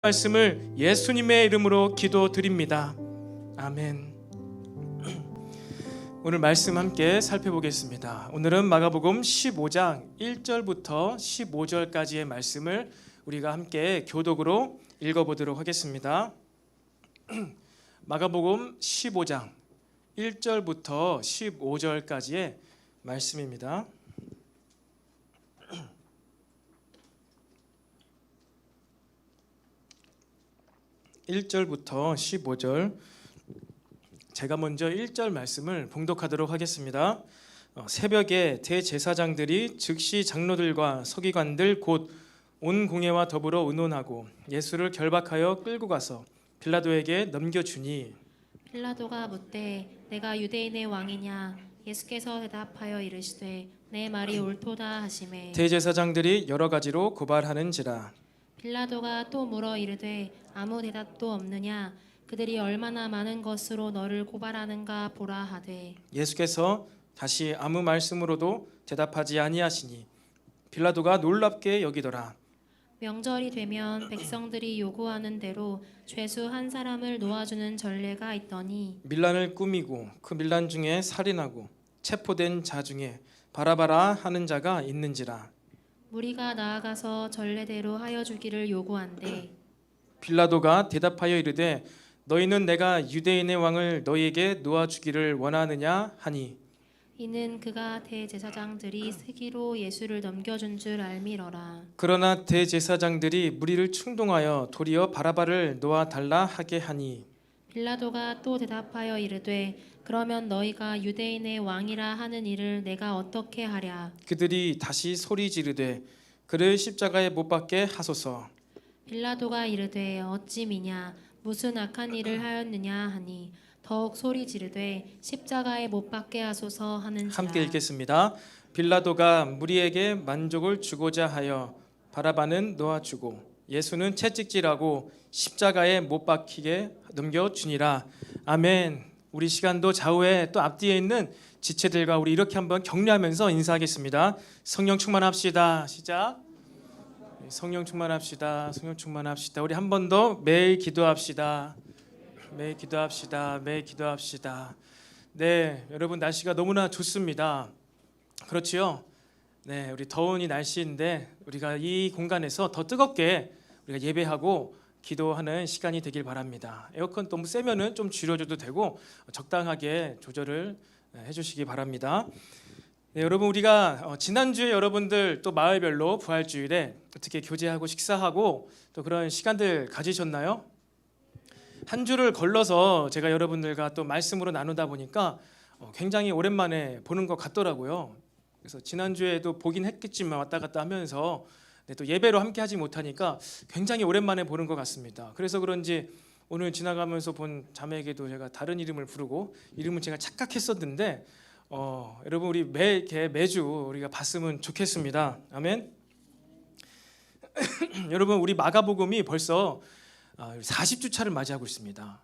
말씀을 예수님의 이름으로 기도드립니다. 아멘. 오늘 말씀 함께 살펴보겠습니다. 오늘은 마가복음 15장 1절부터 15절까지의 말씀을 우리가 함께 교독으로 읽어보도록 하겠습니다. 마가복음 15장 1절부터 15절까지의 말씀입니다. 1절부터 15절, 제가 먼저 1절 말씀을 봉독하도록 하겠습니다. 새벽에 대제사장들이 즉시 장로들과 서기관들 곧 온 공회와 더불어 의논하고 예수를 결박하여 끌고 가서 빌라도에게 넘겨주니, 빌라도가 묻되 내가 유대인의 왕이냐? 예수께서 대답하여 이르시되 내 말이 옳도다 하시매 대제사장들이 여러 가지로 고발하는지라. 빌라도가 또 물어 이르되 아무 대답도 없느냐? 그들이 얼마나 많은 것으로 너를 고발하는가 보라 하되 예수께서 다시 아무 말씀으로도 대답하지 아니하시니 빌라도가 놀랍게 여기더라. 명절이 되면 백성들이 요구하는 대로 죄수 한 사람을 놓아주는 전례가 있더니 밀란을 꾸미고 그 밀란 중에 살인하고 체포된 자 중에 바라바라 하는 자가 있는지라. 무리가 나아가서 전례대로 하여 주기를 요구한대 빌라도가 대답하여 이르되 너희는 내가 유대인의 왕을 너희에게 놓아주기를 원하느냐 하니, 이는 그가 대제사장들이 세기로 예수를 넘겨준 줄 알미러라. 그러나 대제사장들이 무리를 충동하여 도리어 바라바를 놓아달라 하게 하니, 빌라도가 또 대답하여 이르되 그러면 너희가 유대인의 왕이라 하는 일을 내가 어떻게 하랴? 그들이 다시 소리 지르되 그를 십자가에 못 박게 하소서. 빌라도가 이르되 어찌 미냐? 무슨 악한 일을 하였느냐 하니 더욱 소리 지르되 십자가에 못 박게 하소서 하는지라. 함께 읽겠습니다. 빌라도가 무리에게 만족을 주고자 하여 바라바는 놓아주고 예수는 채찍질하고 십자가에 못 박히게 넘겨주니라. 아멘. 우리 시간도 좌우에 또 앞뒤에 있는 지체들과 우리 이렇게 한번 격려하면서 인사하겠습니다. 성령 충만합시다. 시작. 성령 충만합시다. 성령 충만합시다. 우리 한 번 더 매일 기도합시다. 매일 기도합시다. 매일 기도합시다. 네, 여러분 날씨가 너무나 좋습니다. 그렇지요? 네, 우리 더운 이 날씨인데 우리가 이 공간에서 더 뜨겁게 우리가 예배하고 기도하는 시간이 되길 바랍니다. 에어컨 너무 세면은 좀 줄여줘도 되고 적당하게 조절을 해주시기 바랍니다. 네, 여러분 우리가 지난주에 여러분들 또 마을별로 부활주일에 어떻게 교제하고 식사하고 또 그런 시간들 가지셨나요? 한 주를 걸러서 제가 여러분들과 또 말씀으로 나누다 보니까 굉장히 오랜만에 보는 것 같더라고요. 그래서 지난주에도 보긴 했겠지만 왔다 갔다 하면서 또 예배로 함께 하지 못하니까 굉장히 오랜만에 보는 것 같습니다. 그래서 그런지 오늘 지나가면서 본 자매에게도 제가 다른 이름을 부르고 이름은 제가 착각했었는데 여러분 우리 매주 우리가 봤으면 좋겠습니다. 아멘. 여러분 우리 마가복음이 벌써 40주 차를 맞이하고 있습니다.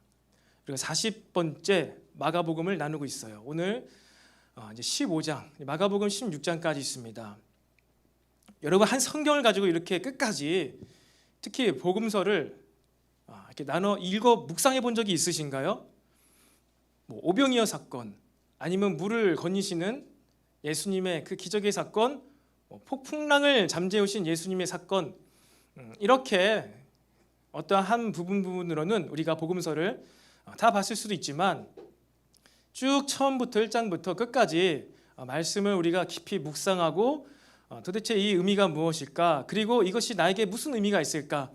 우리가 40번째 마가복음을 나누고 있어요. 오늘 이제 15장, 마가복음 16장까지 있습니다. 여러분 한 성경을 가지고 이렇게 끝까지 특히 복음서를 이렇게 나눠 읽어 묵상해 본 적이 있으신가요? 뭐 오병이어 사건, 아니면 물을 건니시는 예수님의 그 기적의 사건, 폭풍랑을 잠재우신 예수님의 사건, 이렇게 어떠한 부분으로는 우리가 복음서를 다 봤을 수도 있지만 쭉 처음부터 1장부터 끝까지 말씀을 우리가 깊이 묵상하고 도대체 이 의미가 무엇일까? 그리고 이것이 나에게 무슨 의미가 있을까?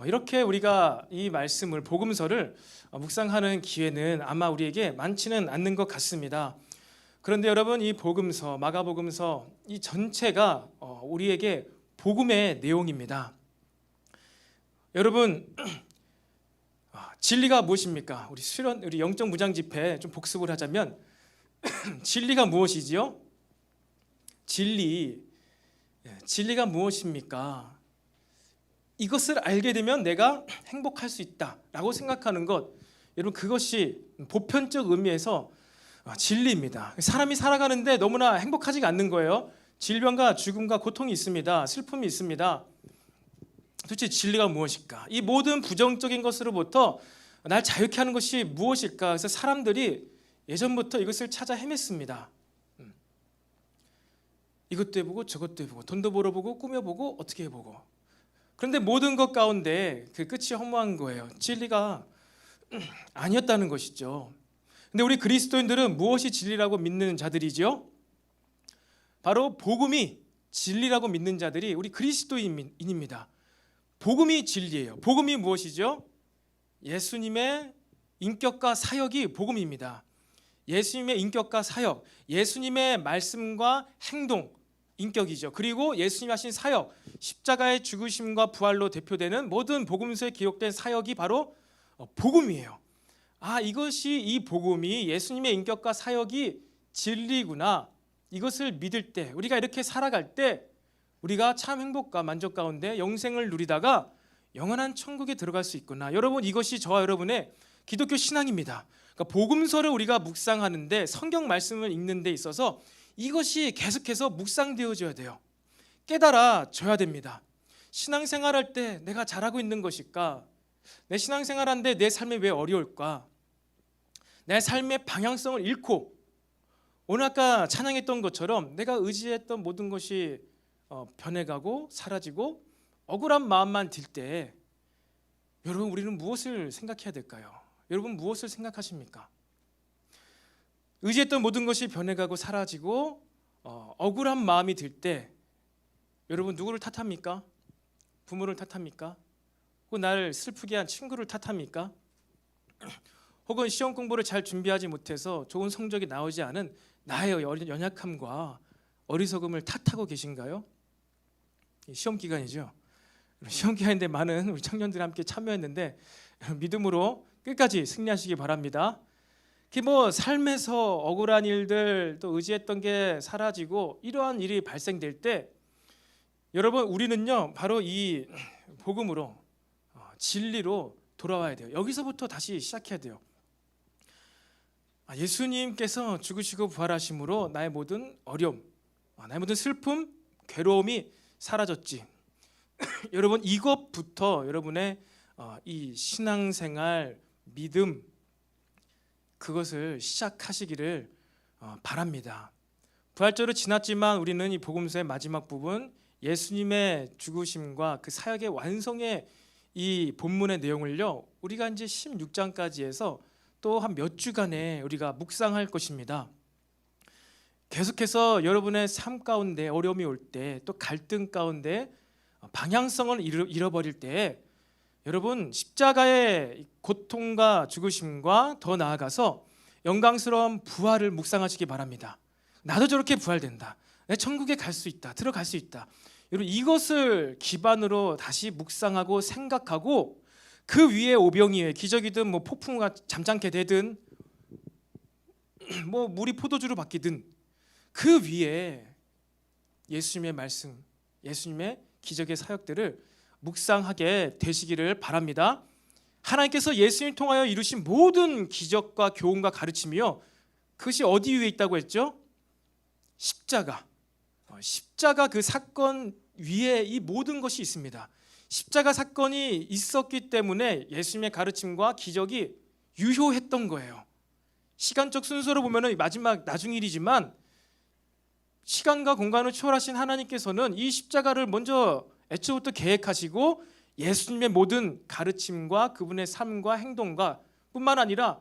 이렇게 우리가 이 말씀을 복음서를 묵상하는 기회는 아마 우리에게 많지는 않는 것 같습니다. 그런데 여러분 이 복음서, 마가복음서 이 전체가 우리에게 복음의 내용입니다. 여러분 진리가 무엇입니까? 우리 영적 무장 집회 좀 복습을 하자면 진리가 무엇이지요? 진리가 무엇입니까? 이것을 알게 되면 내가 행복할 수 있다라고 생각하는 것, 여러분 그것이 보편적 의미에서 진리입니다. 사람이 살아가는데 너무나 행복하지가 않는 거예요. 질병과 죽음과 고통이 있습니다. 슬픔이 있습니다. 도대체 진리가 무엇일까? 이 모든 부정적인 것으로부터 날 자유케 하는 것이 무엇일까? 그래서 사람들이 예전부터 이것을 찾아 헤맸습니다. 이것도 해보고 저것도 해보고 돈도 벌어보고 꾸며보고 어떻게 해보고. 그런데 모든 것 가운데 그 끝이 허무한 거예요. 진리가 아니었다는 것이죠. 근데 우리 그리스도인들은 무엇이 진리라고 믿는 자들이죠? 바로 복음이 진리라고 믿는 자들이 우리 그리스도인입니다. 복음이 진리예요. 복음이 무엇이죠? 예수님의 인격과 사역이 복음입니다. 예수님의 인격과 사역, 예수님의 말씀과 행동, 인격이죠. 그리고 예수님이 하신 사역, 십자가의 죽으심과 부활로 대표되는 모든 복음서에 기록된 사역이 바로 복음이에요. 이것이 이 복음이 예수님의 인격과 사역이 진리구나. 이것을 믿을 때, 우리가 이렇게 살아갈 때 우리가 참 행복과 만족 가운데 영생을 누리다가 영원한 천국에 들어갈 수 있구나. 여러분, 이것이 저와 여러분의 기독교 신앙입니다. 그러니까 복음서를 우리가 묵상하는데, 성경 말씀을 읽는 데 있어서 이것이 계속해서 묵상되어져야 돼요. 깨달아져야 됩니다. 신앙생활할 때 내가 잘하고 있는 것일까? 내 신앙생활하는데 내 삶이 왜 어려울까? 내 삶의 방향성을 잃고, 오늘 아까 찬양했던 것처럼 내가 의지했던 모든 것이 변해가고 사라지고 억울한 마음만 들 때, 여러분, 우리는 무엇을 생각해야 될까요? 여러분, 무엇을 생각하십니까? 의지했던 모든 것이 변해가고 사라지고 억울한 마음이 들 때 여러분, 누구를 탓합니까? 부모를 탓합니까? 혹은 나를 슬프게 한 친구를 탓합니까? 혹은 시험 공부를 잘 준비하지 못해서 좋은 성적이 나오지 않은 나의 연약함과 어리석음을 탓하고 계신가요? 시험 기간이죠. 시험 기간인데 많은 우리 청년들이 함께 참여했는데 믿음으로 끝까지 승리하시기 바랍니다. 삶에서 억울한 일들, 또 의지했던 게 사라지고 이러한 일이 발생될 때, 여러분, 우리는요 바로 이 복음으로, 진리로 돌아와야 돼요. 여기서부터 다시 시작해야 돼요. 예수님께서 죽으시고 부활하심으로 나의 모든 어려움, 나의 모든 슬픔, 괴로움이 사라졌지. 여러분, 이것부터 여러분의 이 신앙생활, 믿음, 그것을 시작하시기를 바랍니다. 부활절은 지났지만 우리는 이 복음서의 마지막 부분, 예수님의 죽으심과 그 사역의 완성의 이 본문의 내용을요, 우리가 이제 16장까지 해서 또 한 몇 주간에 우리가 묵상할 것입니다. 계속해서 여러분의 삶 가운데 어려움이 올 때, 또 갈등 가운데 방향성을 잃어버릴 때, 여러분, 십자가의 고통과 죽으심과 더 나아가서 영광스러운 부활을 묵상하시기 바랍니다. 나도 저렇게 부활된다. 내 천국에 갈 수 있다. 들어갈 수 있다. 여러분, 이것을 기반으로 다시 묵상하고 생각하고, 그 위에 오병이의 기적이든 폭풍우가 잠잠게 되든 물이 포도주로 바뀌든 그 위에 예수님의 말씀, 예수님의 기적의 사역들을 묵상하게 되시기를 바랍니다. 하나님께서 예수님 통하여 이루신 모든 기적과 교훈과 가르침이요, 그것이 어디 위에 있다고 했죠? 십자가 그 사건 위에 이 모든 것이 있습니다. 십자가 사건이 있었기 때문에 예수님의 가르침과 기적이 유효했던 거예요. 시간적 순서로 보면 마지막 나중 일이지만, 시간과 공간을 초월하신 하나님께서는 이 십자가를 먼저 애초부터 계획하시고 예수님의 모든 가르침과 그분의 삶과 행동과 뿐만 아니라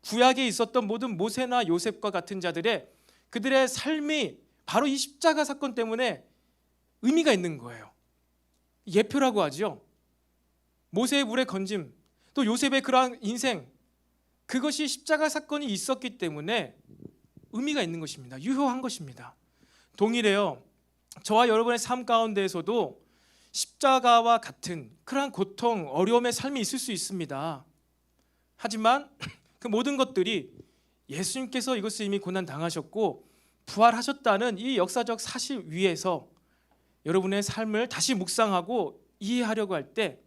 구약에 있었던 모든 모세나 요셉과 같은 자들의 그들의 삶이 바로 이 십자가 사건 때문에 의미가 있는 거예요. 예표라고 하죠. 모세의 물에 건짐, 또 요셉의 그러한 인생, 그것이 십자가 사건이 있었기 때문에 의미가 있는 것입니다. 유효한 것입니다. 동일해요. 저와 여러분의 삶 가운데에서도 십자가와 같은 그러한 고통, 어려움의 삶이 있을 수 있습니다. 하지만 그 모든 것들이 예수님께서 이것을 이미 고난 당하셨고 부활하셨다는 이 역사적 사실 위에서 여러분의 삶을 다시 묵상하고 이해하려고 할 때,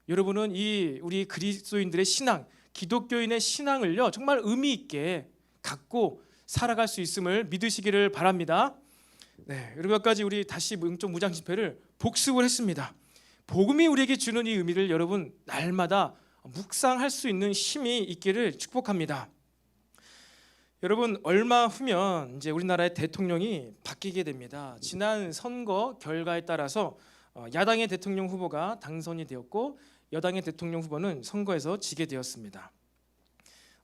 여러분은 이 우리 그리스도인들의 신앙, 기독교인의 신앙을요 정말 의미 있게 갖고 살아갈 수 있음을 믿으시기를 바랍니다. 여러분, 몇 가지 우리 다시 영적 무장 집회를 복습을 했습니다. 복음이 우리에게 주는 이 의미를 여러분 날마다 묵상할 수 있는 힘이 있기를 축복합니다. 여러분 얼마 후면 이제 우리나라의 대통령이 바뀌게 됩니다. 지난 선거 결과에 따라서 야당의 대통령 후보가 당선이 되었고 여당의 대통령 후보는 선거에서 지게 되었습니다.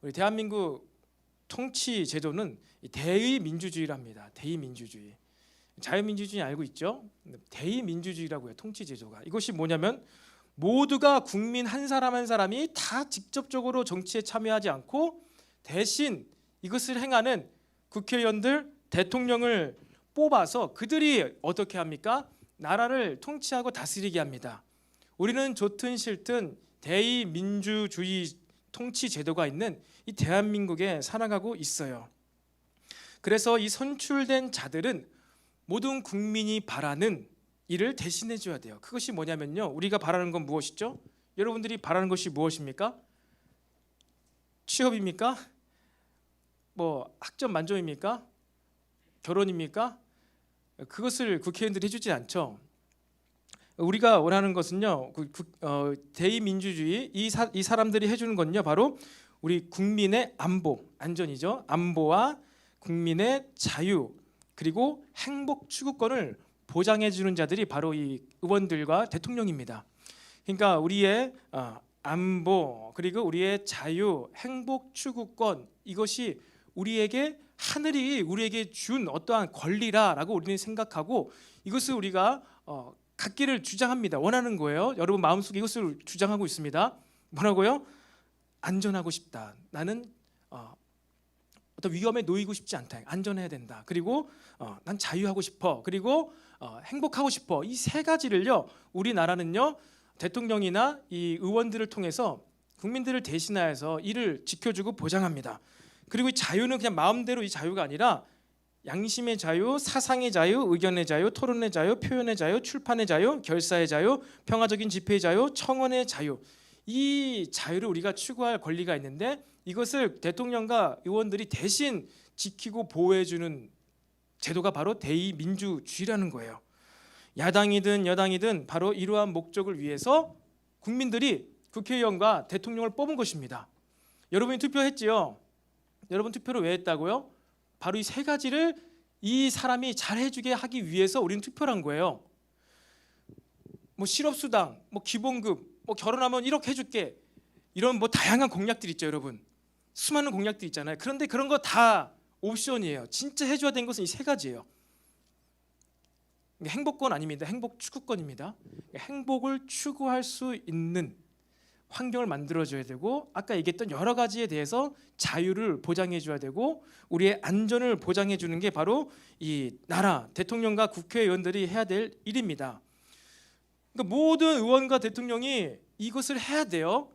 우리 대한민국 통치 제도는 대의민주주의랍니다. 대의민주주의. 자유민주주의 알고 있죠? 대의민주주의라고 해요. 통치 제도가. 이것이 뭐냐면 모두가 국민 한 사람 한 사람이 다 직접적으로 정치에 참여하지 않고 대신 이것을 행하는 국회의원들, 대통령을 뽑아서 그들이 어떻게 합니까? 나라를 통치하고 다스리게 합니다. 우리는 좋든 싫든 대의민주주의 통치 제도가 있는 이 대한민국에 살아가고 있어요. 그래서 이 선출된 자들은 모든 국민이 바라는 일을 대신해 줘야 돼요. 그것이 뭐냐면요. 우리가 바라는 건 무엇이죠? 여러분들이 바라는 것이 무엇입니까? 취업입니까? 뭐 학점 만점입니까? 결혼입니까? 그것을 국회의원들이 해주지 않죠. 우리가 원하는 것은요. 대의민주주의 이 사람들이 해주는 건요. 바로 우리 국민의 안보, 안전이죠. 안보와 국민의 자유 그리고 행복 추구권을 보장해 주는 자들이 바로 이 의원들과 대통령입니다. 그러니까 우리의 안보 그리고 우리의 자유, 행복 추구권 이것이 우리에게 하늘이 우리에게 준 어떠한 권리라라고 우리는 생각하고 이것을 우리가 갖기를 주장합니다. 원하는 거예요. 여러분 마음속에 이것을 주장하고 있습니다. 뭐라고요? 안전하고 싶다. 나는 어떤 위험에 놓이고 싶지 않다. 안전해야 된다. 그리고 난 자유하고 싶어. 그리고 행복하고 싶어. 이 세 가지를요. 우리나라는요. 대통령이나 이 의원들을 통해서 국민들을 대신하여서 이를 지켜주고 보장합니다. 그리고 이 자유는 그냥 마음대로 이 자유가 아니라 양심의 자유, 사상의 자유, 의견의 자유, 토론의 자유, 표현의 자유, 출판의 자유, 결사의 자유, 평화적인 집회의 자유, 청원의 자유. 이 자유를 우리가 추구할 권리가 있는데 이것을 대통령과 의원들이 대신 지키고 보호해주는 제도가 바로 대의민주주의라는 거예요. 야당이든 여당이든 바로 이러한 목적을 위해서 국민들이 국회의원과 대통령을 뽑은 것입니다. 여러분이 투표했지요? 여러분 투표를 왜 했다고요? 바로 이 세 가지를 이 사람이 잘해주게 하기 위해서 우리는 투표를 한 거예요. 뭐 실업수당, 뭐 기본급, 뭐 결혼하면 1억 해줄게 이런 뭐 다양한 공약들 있죠, 여러분. 수많은 공약들 있잖아요. 그런데 그런 거 다 옵션이에요. 진짜 해줘야 되는 것은 이 세 가지예요. 행복권 아닙니다. 행복 추구권입니다. 행복을 추구할 수 있는 환경을 만들어줘야 되고 아까 얘기했던 여러 가지에 대해서 자유를 보장해줘야 되고 우리의 안전을 보장해주는 게 바로 이 나라 대통령과 국회의원들이 해야 될 일입니다. 그러니까 모든 의원과 대통령이 이것을 해야 돼요.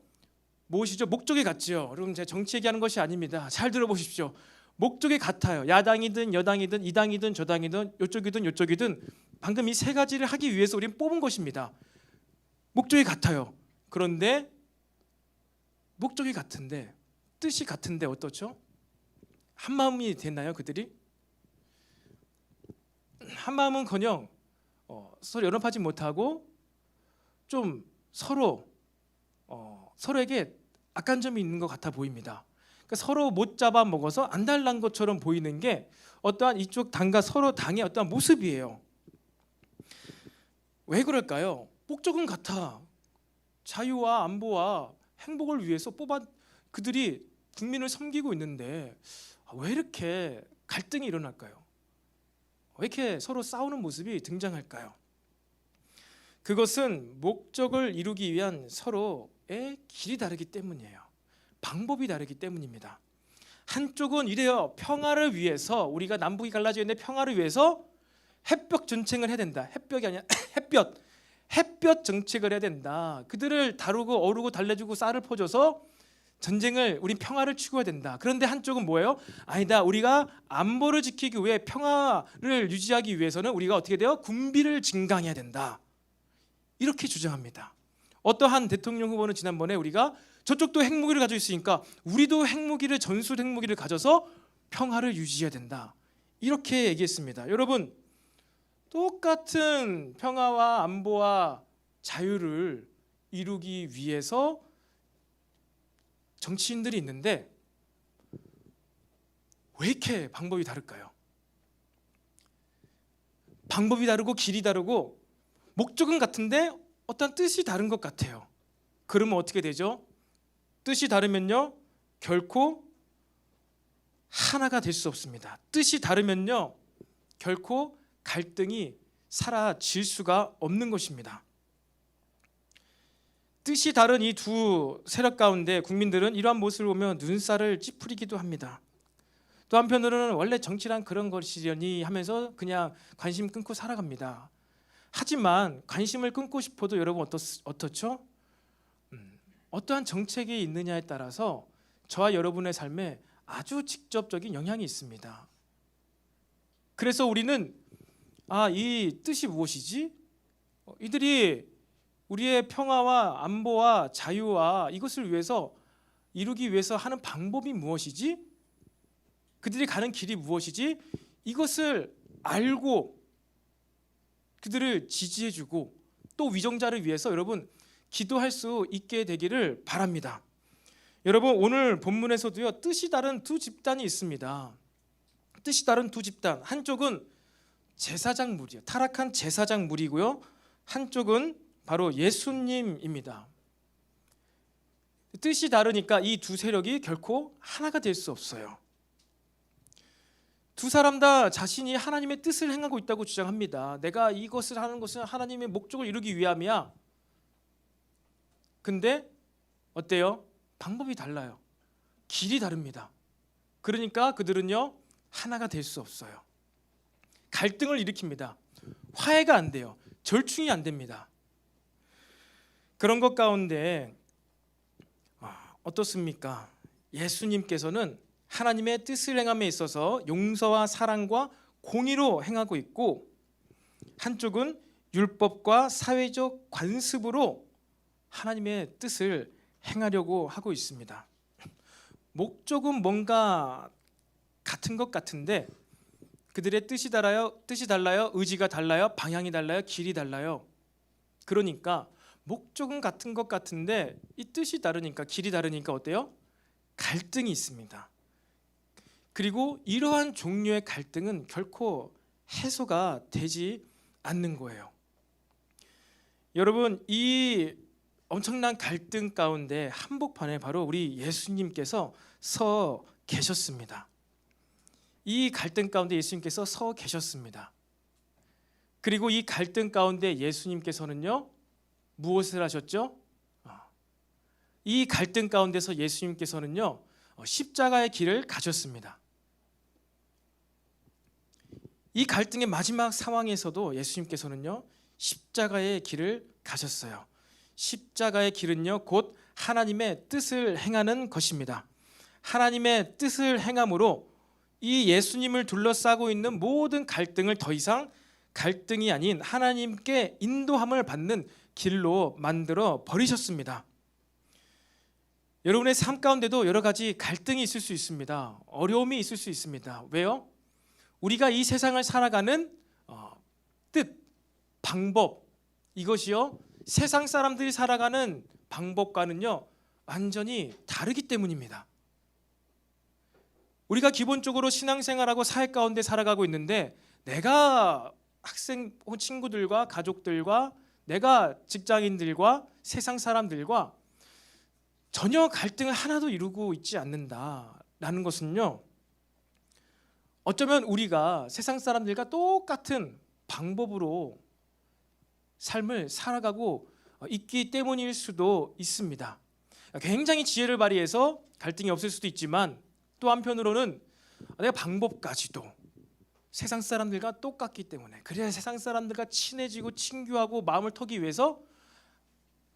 무엇이죠? 목적이 같지요. 여러분 제가 정치 얘기하는 것이 아닙니다. 잘 들어보십시오. 목적이 같아요. 야당이든 여당이든 이 당이든 저 당이든 이쪽이든 이쪽이든 방금 이 세 가지를 하기 위해서 우리는 뽑은 것입니다. 목적이 같아요. 그런데 목적이 같은데 뜻이 같은데 어떻죠? 한 마음이 됐나요 그들이? 한 마음은커녕 서로 연합하지 못하고 좀 서로에게 악한 점이 있는 것 같아 보입니다. 그러니까 서로 못 잡아 먹어서 안달난 것처럼 보이는 게 어떠한 이쪽 당과 서로 당의 어떠한 모습이에요. 왜 그럴까요? 목적은 같아. 자유와 안보와 행복을 위해서 그들이 국민을 섬기고 있는데 왜 이렇게 갈등이 일어날까요? 왜 이렇게 서로 싸우는 모습이 등장할까요? 그것은 목적을 이루기 위한 서로의 길이 다르기 때문이에요. 방법이 다르기 때문입니다. 한쪽은 이래요. 평화를 위해서 우리가 남북이 갈라져 있는데 평화를 위해서 햇볕 정책을 해야 된다. 햇볕이 아니라 햇볕 정책을 해야 된다. 그들을 다루고 어루고 달래주고 쌀을 퍼줘서 전쟁을 우린 평화를 추구해야 된다. 그런데 한쪽은 뭐예요? 아니다. 우리가 안보를 지키기 위해 평화를 유지하기 위해서는 우리가 어떻게 돼요? 군비를 증강해야 된다. 이렇게 주장합니다. 어떠한 대통령 후보는 지난번에 우리가 저쪽도 핵무기를 가지고 있으니까 우리도 전술 핵무기를 가져서 평화를 유지해야 된다. 이렇게 얘기했습니다. 여러분 똑같은 평화와 안보와 자유를 이루기 위해서 정치인들이 있는데 왜 이렇게 방법이 다를까요? 방법이 다르고 길이 다르고 목적은 같은데 어떤 뜻이 다른 것 같아요. 그러면 어떻게 되죠? 뜻이 다르면요, 결코 하나가 될 수 없습니다. 뜻이 다르면요, 결코 갈등이 사라질 수가 없는 것입니다. 뜻이 다른 이 두 세력 가운데 국민들은 이러한 모습을 보며 눈살을 찌푸리기도 합니다. 또 한편으로는 원래 정치란 그런 것이려니 하면서 그냥 관심 끊고 살아갑니다. 하지만 관심을 끊고 싶어도 여러분 어떻죠? 어떠한 정책이 있느냐에 따라서 저와 여러분의 삶에 아주 직접적인 영향이 있습니다. 그래서 우리는 이 뜻이 무엇이지? 이들이 우리의 평화와 안보와 자유와 이것을 위해서 이루기 위해서 하는 방법이 무엇이지? 그들이 가는 길이 무엇이지? 이것을 알고 그들을 지지해주고 또 위정자를 위해서 여러분 기도할 수 있게 되기를 바랍니다. 여러분 오늘 본문에서도요, 뜻이 다른 두 집단이 있습니다. 뜻이 다른 두 집단, 한쪽은 제사장 무리요, 타락한 제사장 무리고요, 한쪽은 바로 예수님입니다. 뜻이 다르니까 이 두 세력이 결코 하나가 될 수 없어요. 두 사람 다 자신이 하나님의 뜻을 행하고 있다고 주장합니다. 내가 이것을 하는 것은 하나님의 목적을 이루기 위함이야. 근데 어때요? 방법이 달라요. 길이 다릅니다. 그러니까 그들은요, 하나가 될 수 없어요. 갈등을 일으킵니다. 화해가 안 돼요. 절충이 안 됩니다. 그런 것 가운데 어떻습니까? 예수님께서는 하나님의 뜻을 행함에 있어서 용서와 사랑과 공의로 행하고 있고, 한쪽은 율법과 사회적 관습으로 하나님의 뜻을 행하려고 하고 있습니다. 목적은 뭔가 같은 것 같은데 그들의 뜻이 달라요, 의지가 달라요, 방향이 달라요, 길이 달라요. 그러니까 목적은 같은 것 같은데 이 뜻이 다르니까, 길이 다르니까 어때요? 갈등이 있습니다. 그리고 이러한 종류의 갈등은 결코 해소가 되지 않는 거예요. 여러분, 이 엄청난 갈등 가운데 한복판에 바로 우리 예수님께서 서 계셨습니다. 이 갈등 가운데 예수님께서 서 계셨습니다. 그리고 이 갈등 가운데 예수님께서는요, 무엇을 하셨죠? 이 갈등 가운데서 예수님께서는요, 십자가의 길을 가셨습니다. 이 갈등의 마지막 상황에서도 예수님께서는요, 십자가의 길을 가셨어요. 십자가의 길은요, 곧 하나님의 뜻을 행하는 것입니다. 하나님의 뜻을 행함으로 이 예수님을 둘러싸고 있는 모든 갈등을 더 이상 갈등이 아닌 하나님께 인도함을 받는 길로 만들어 버리셨습니다. 여러분의 삶 가운데도 여러 가지 갈등이 있을 수 있습니다. 어려움이 있을 수 있습니다. 왜요? 우리가 이 세상을 살아가는 뜻, 방법, 이것이요, 세상 사람들이 살아가는 방법과는요, 완전히 다르기 때문입니다. 우리가 기본적으로 신앙생활하고 사회 가운데 살아가고 있는데, 내가 학생 친구들과 가족들과 내가 직장인들과 세상 사람들과 전혀 갈등을 하나도 이루고 있지 않는다라는 것은요, 어쩌면 우리가 세상 사람들과 똑같은 방법으로 삶을 살아가고 있기 때문일 수도 있습니다. 굉장히 지혜를 발휘해서 갈등이 없을 수도 있지만, 또 한편으로는 내가 방법까지도 세상 사람들과 똑같기 때문에, 그래야 세상 사람들과 친해지고 친교하고 마음을 터기 위해서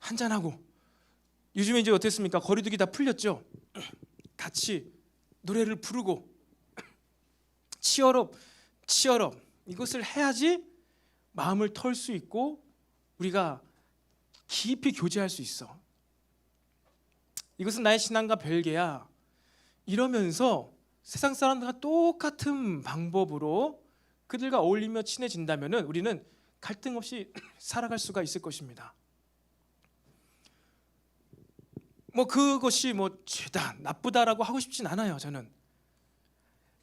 한잔하고, 요즘에 이제 어땠습니까? 거리두기 다 풀렸죠? 같이 노래를 부르고 치얼업 이것을 해야지 마음을 털 수 있고 우리가 깊이 교제할 수 있어. 이것은 나의 신앙과 별개야. 이러면서 세상 사람들과 똑같은 방법으로 그들과 어울리며 친해진다면 우리는 갈등 없이 살아갈 수가 있을 것입니다. 뭐 그것이 뭐 죄다 나쁘다라고 하고 싶진 않아요. 저는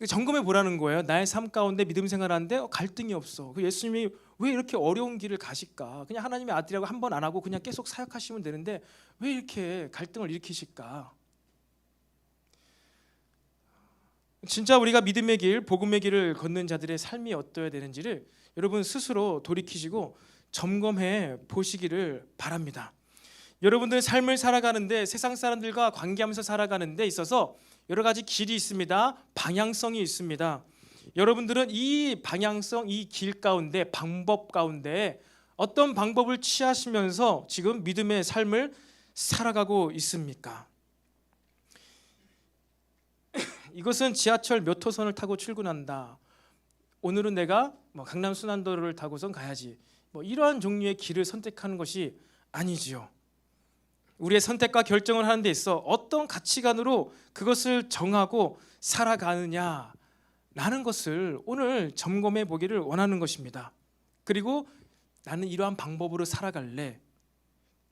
점검해 보라는 거예요. 나의 삶 가운데 믿음 생활하는데 갈등이 없어. 그 예수님이 왜 이렇게 어려운 길을 가실까? 그냥 하나님의 아들이라고 한 번 안 하고 그냥 계속 사역하시면 되는데 왜 이렇게 갈등을 일으키실까? 진짜 우리가 믿음의 길, 복음의 길을 걷는 자들의 삶이 어떠해야 되는지를 여러분 스스로 돌이키시고 점검해 보시기를 바랍니다. 여러분들 삶을 살아가는데 세상 사람들과 관계하면서 살아가는 데 있어서 여러 가지 길이 있습니다. 방향성이 있습니다. 여러분들은 이 방향성, 이 길 가운데, 방법 가운데 어떤 방법을 취하시면서 지금 믿음의 삶을 살아가고 있습니까? 이것은 지하철 몇 호선을 타고 출근한다. 오늘은 내가 강남 순환도로를 타고선 가야지. 이러한 종류의 길을 선택하는 것이 아니지요. 우리의 선택과 결정을 하는 데 있어 어떤 가치관으로 그것을 정하고 살아가느냐라는 것을 오늘 점검해 보기를 원하는 것입니다. 그리고 나는 이러한 방법으로 살아갈래.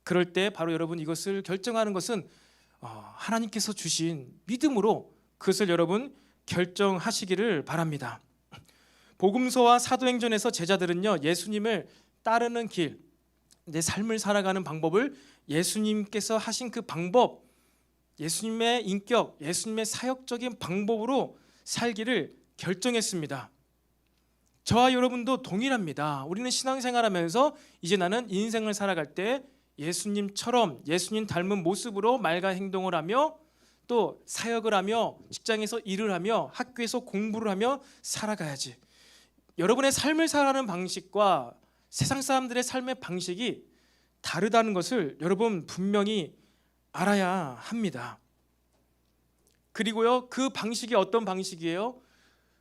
그럴 때 바로 여러분 이것을 결정하는 것은 하나님께서 주신 믿음으로 그것을 여러분 결정하시기를 바랍니다. 복음서와 사도행전에서 제자들은요, 예수님을 따르는 길, 내 삶을 살아가는 방법을 예수님께서 하신 그 방법, 예수님의 인격, 예수님의 사역적인 방법으로 살기를 결정했습니다. 저와 여러분도 동일합니다. 우리는 신앙생활하면서 이제 나는 인생을 살아갈 때 예수님처럼 예수님 닮은 모습으로 말과 행동을 하며 또 사역을 하며 직장에서 일을 하며 학교에서 공부를 하며 살아가야지. 여러분의 삶을 살아가는 방식과 세상 사람들의 삶의 방식이 다르다는 것을 여러분 분명히 알아야 합니다. 그리고요, 그 방식이 어떤 방식이에요?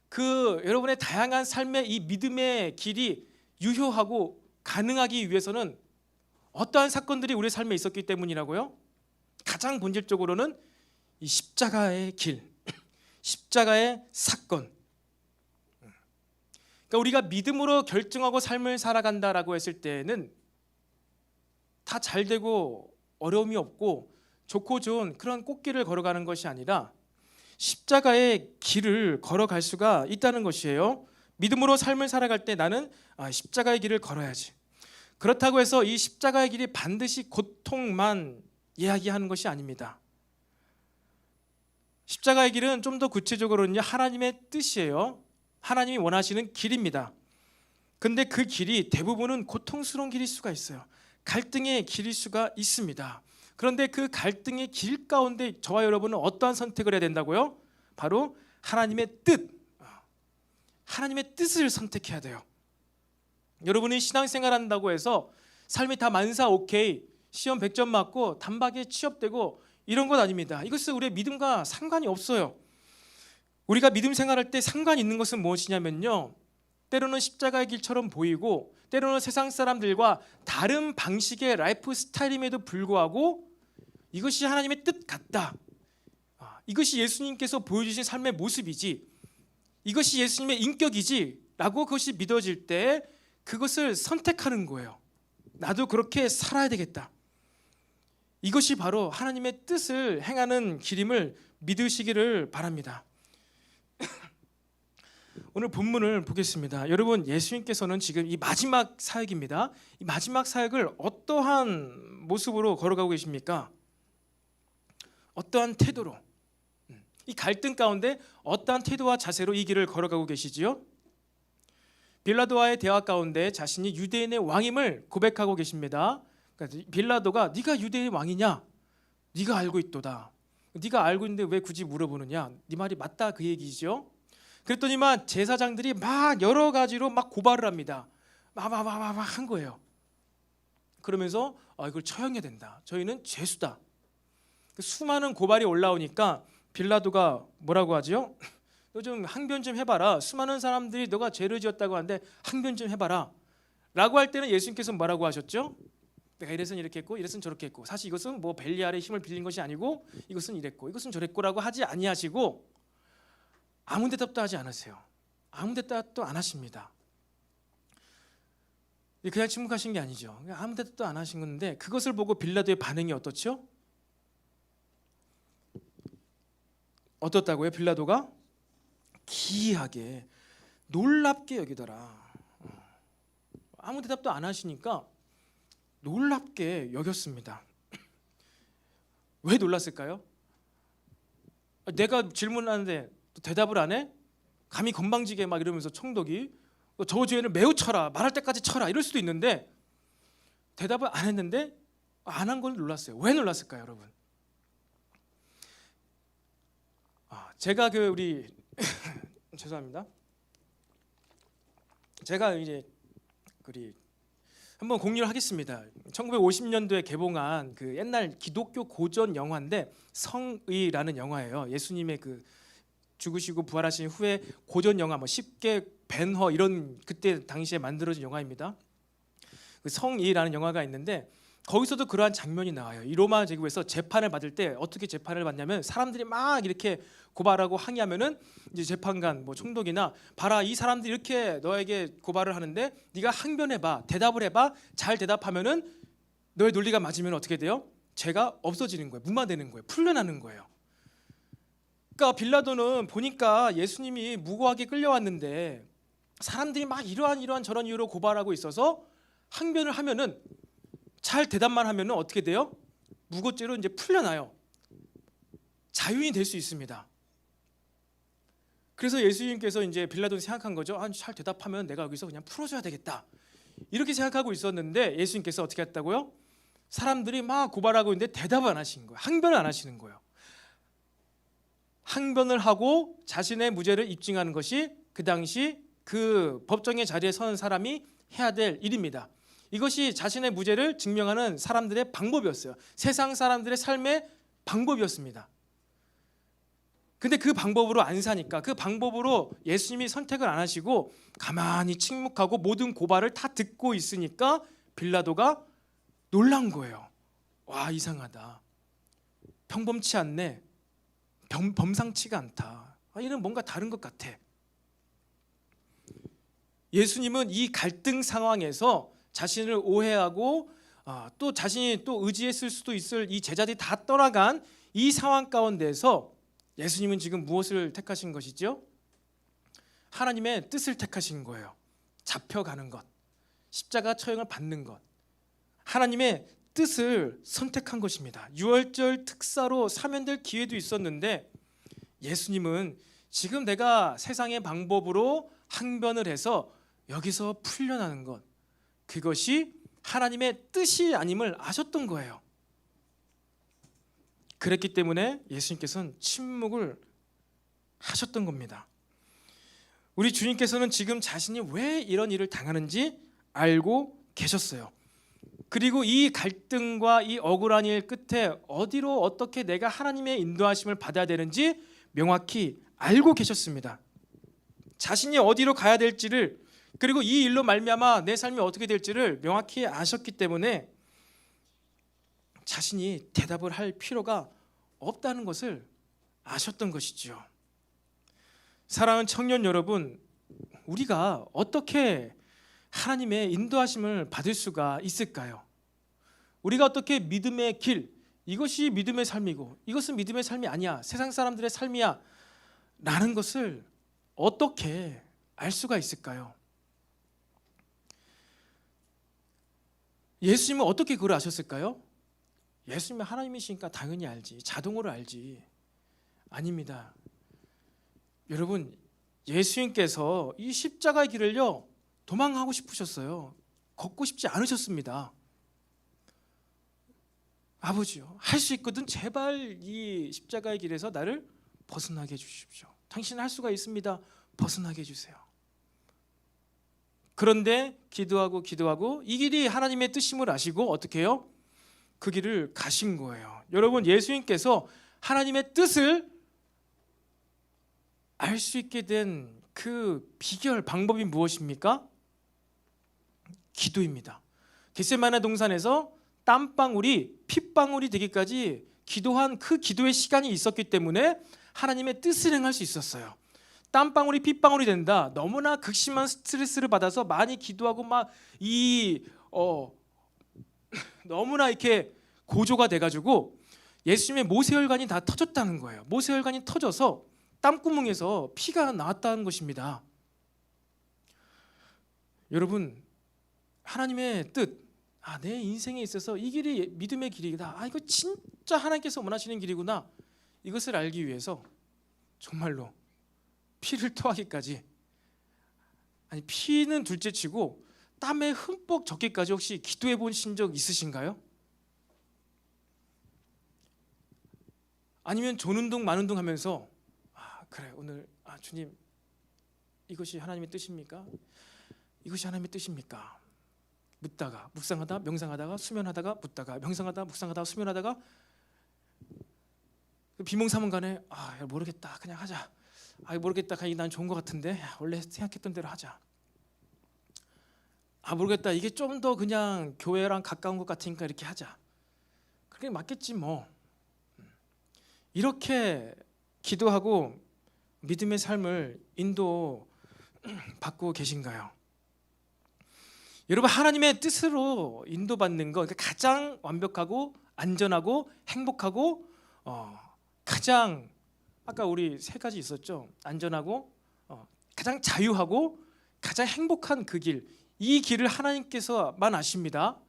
그 여러분의 다양한 삶의 이 믿음의 길이 유효하고 가능하기 위해서는 어떠한 사건들이 우리 삶에 있었기 때문이라고요? 가장 본질적으로는 이 십자가의 길, 십자가의 사건. 그러니까 우리가 믿음으로 결정하고 삶을 살아간다라고 했을 때는 다 잘 되고 어려움이 없고 좋고 좋은 그런 꽃길을 걸어가는 것이 아니라 십자가의 길을 걸어갈 수가 있다는 것이에요. 믿음으로 삶을 살아갈 때 나는 십자가의 길을 걸어야지. 그렇다고 해서 이 십자가의 길이 반드시 고통만 이야기하는 것이 아닙니다. 십자가의 길은 좀 더 구체적으로는요, 하나님의 뜻이에요. 하나님이 원하시는 길입니다. 근데 그 길이 대부분은 고통스러운 길일 수가 있어요. 갈등의 길일 수가 있습니다. 그런데 그 갈등의 길 가운데 저와 여러분은 어떠한 선택을 해야 된다고요? 바로 하나님의 뜻, 하나님의 뜻을 선택해야 돼요. 여러분이 신앙생활 한다고 해서 삶이 다 만사 오케이, 시험 100점 맞고 단박에 취업되고 이런 것 아닙니다. 이것은 우리의 믿음과 상관이 없어요. 우리가 믿음 생활할 때 상관이 있는 것은 무엇이냐면요, 때로는 십자가의 길처럼 보이고 때로는 세상 사람들과 다른 방식의 라이프 스타일임에도 불구하고 이것이 하나님의 뜻 같다, 이것이 예수님께서 보여주신 삶의 모습이지, 이것이 예수님의 인격이지 라고 그것이 믿어질 때 그것을 선택하는 거예요. 나도 그렇게 살아야 되겠다. 이것이 바로 하나님의 뜻을 행하는 길임을 믿으시기를 바랍니다. 오늘 본문을 보겠습니다. 여러분, 예수님께서는 지금 이 마지막 사역입니다. 이 마지막 사역을 어떠한 모습으로 걸어가고 계십니까? 어떠한 태도로, 이 갈등 가운데 어떠한 태도와 자세로 이 길을 걸어가고 계시지요? 빌라도와의 대화 가운데 자신이 유대인의 왕임을 고백하고 계십니다. 그러니까 빌라도가 네가 유대인의 왕이냐? 네가 알고 있도다. 네가 알고 있는데 왜 굳이 물어보느냐? 네 말이 맞다, 그 얘기죠. 그랬더니만 제사장들이 막 여러 가지로 막 고발을 합니다. 막 한 거예요. 그러면서 이걸 처형해야 된다. 저희는 죄수다. 수많은 고발이 올라오니까 빌라도가 뭐라고 하죠? 너 좀 항변 좀 해봐라. 수많은 사람들이 너가 죄를 지었다고 하는데 항변 좀 해봐라 라고 할 때는 예수님께서 뭐라고 하셨죠? 내가 이래서는 이렇게 했고 이래서는 저렇게 했고 사실 이것은 뭐 벨리알의 힘을 빌린 것이 아니고 이것은 이랬고 이것은 저랬고라고 하지 아니하시고 아무 대답도 하지 않으세요. 아무 대답도 안 하십니다. 그냥 침묵하신 게 아니죠. 아무 대답도 안 하신 건데 그것을 보고 빌라도의 반응이 어떻죠? 어떻다고요? 빌라도가 기이하게 놀랍게 여기더라. 아무 대답도 안 하시니까 놀랍게 여겼습니다. 왜 놀랐을까요? 내가 질문하는데 대답을 안 해? 감히 건방지게 막 이러면서 총독이 저 죄인을 매우 쳐라, 말할 때까지 쳐라 이럴 수도 있는데 대답을 안 했는데 안 한 걸 놀랐어요. 왜 놀랐을까요, 여러분? 제가 우리 죄송합니다. 제가 이제 한번 공유를 하겠습니다. 1950년도에 개봉한 그 옛날 기독교 고전 영화인데 성의라는 영화예요. 예수님의 그 죽으시고 부활하신 후에 고전 영화, 뭐 쉽게 벤허 이런 그때 당시에 만들어진 영화입니다. 그 성의라는 영화가 있는데 거기서도 그러한 장면이 나와요. 이 로마 제국에서 재판을 받을 때 어떻게 재판을 받냐면 사람들이 막 이렇게 고발하고 항의하면은 이제 재판관 뭐 총독이나 봐라 이 사람들이 이렇게 너에게 고발을 하는데 네가 항변해봐, 대답을 해봐. 잘 대답하면은 너의 논리가 맞으면 어떻게 돼요? 죄가 없어지는 거예요. 무마되는 거예요. 풀려나는 거예요. 그러니까 빌라도는 보니까 예수님이 무고하게 끌려왔는데 사람들이 막 이러한 저런 이유로 고발하고 있어서 항변을 하면은 잘 대답만 하면은 어떻게 돼요? 무고죄로 이제 풀려나요. 자유인이 될 수 있습니다. 그래서 예수님께서 이제 빌라도는 생각한 거죠. 잘 대답하면 내가 여기서 그냥 풀어줘야 되겠다. 이렇게 생각하고 있었는데 예수님께서 어떻게 했다고요? 사람들이 막 고발하고 있는데 대답을 안 하시는 거예요. 항변을 안 하시는 거예요. 항변을 하고 자신의 무죄를 입증하는 것이 그 당시 그 법정의 자리에 서는 사람이 해야 될 일입니다. 이것이 자신의 무죄를 증명하는 사람들의 방법이었어요. 세상 사람들의 삶의 방법이었습니다. 근데 그 방법으로 안 사니까, 그 방법으로 예수님이 선택을 안 하시고 가만히 침묵하고 모든 고발을 다 듣고 있으니까 빌라도가 놀란 거예요. 와, 이상하다. 평범치 않네. 범상치가 않다. 이는 뭔가 다른 것 같아. 예수님은 이 갈등 상황에서 자신을 오해하고 또 자신이 또 의지했을 수도 있을 이 제자들이 다 떠나간 이 상황 가운데서 예수님은 지금 무엇을 택하신 것이죠? 하나님의 뜻을 택하신 거예요. 잡혀가는 것, 십자가 처형을 받는 것, 하나님의 뜻을 선택한 것입니다. 유월절 특사로 사면될 기회도 있었는데 예수님은 지금 내가 세상의 방법으로 항변을 해서 여기서 풀려나는 것, 그것이 하나님의 뜻이 아님을 아셨던 거예요. 그랬기 때문에 예수님께서는 침묵을 하셨던 겁니다. 우리 주님께서는 지금 자신이 왜 이런 일을 당하는지 알고 계셨어요. 그리고 이 갈등과 이 억울한 일 끝에 어디로 어떻게 내가 하나님의 인도하심을 받아야 되는지 명확히 알고 계셨습니다. 자신이 어디로 가야 될지를, 그리고 이 일로 말미암아 내 삶이 어떻게 될지를 명확히 아셨기 때문에 자신이 대답을 할 필요가 없다는 것을 아셨던 것이죠. 사랑하는 청년 여러분, 우리가 어떻게 하나님의 인도하심을 받을 수가 있을까요? 우리가 어떻게 믿음의 길, 이것이 믿음의 삶이고 이것은 믿음의 삶이 아니야, 세상 사람들의 삶이야 라는 것을 어떻게 알 수가 있을까요? 예수님은 어떻게 그걸 아셨을까요? 예수님은 하나님이시니까 당연히 알지, 자동으로 알지. 아닙니다. 여러분, 예수님께서 이 십자가의 길을요 도망하고 싶으셨어요. 걷고 싶지 않으셨습니다. 아버지요, 할 수 있거든 제발 이 십자가의 길에서 나를 벗어나게 해주십시오. 당신은 할 수가 있습니다. 벗어나게 해주세요. 그런데 기도하고 이 길이 하나님의 뜻임을 아시고 어떻게 해요? 그 길을 가신 거예요. 여러분, 예수님께서 하나님의 뜻을 알 수 있게 된 그 비결, 방법이 무엇입니까? 기도입니다. 겟세마네 동산에서 땀방울이 핏방울이 되기까지 기도한 그 기도의 시간이 있었기 때문에 하나님의 뜻을 행할 수 있었어요. 땀방울이 핏방울이 된다. 너무나 극심한 스트레스를 받아서 많이 기도하고 막 너무나 이렇게 고조가 돼가지고 예수님의 모세혈관이 다 터졌다는 거예요. 모세혈관이 터져서 땀구멍에서 피가 나왔다는 것입니다. 여러분, 하나님의 뜻, 내 인생에 있어서 이 길이 믿음의 길이다. 이거 진짜 하나님께서 원하시는 길이구나. 이것을 알기 위해서 정말로 피를 토하기까지, 피는 둘째치고 땀에 흠뻑 젖기까지 혹시 기도해 보신 적 있으신가요? 아니면 존운동 만운동 하면서 그래 오늘 주님 이것이 하나님의 뜻입니까? 이것이 하나님의 뜻입니까? 묻다가 묵상하다 명상하다가 수면하다가 묻다가 명상하다 묵상하다가 수면하다가 비몽사몽간에 모르겠다 그냥 하자. 모르겠다 그냥 난 좋은 것 같은데 원래 생각했던 대로 하자. 모르겠다 이게 좀 더 그냥 교회랑 가까운 것 같으니까 이렇게 하자. 그게 맞겠지 뭐. 이렇게 기도하고 믿음의 삶을 인도받고 계신가요? 여러분, 하나님의 뜻으로 인도받는 것, 가장 완벽하고 안전하고 행복하고 가장, 아까 우리 세 가지 있었죠. 안전하고 가장 자유하고 가장 행복한 그 길, 이 길을 하나님께서만 아십니다.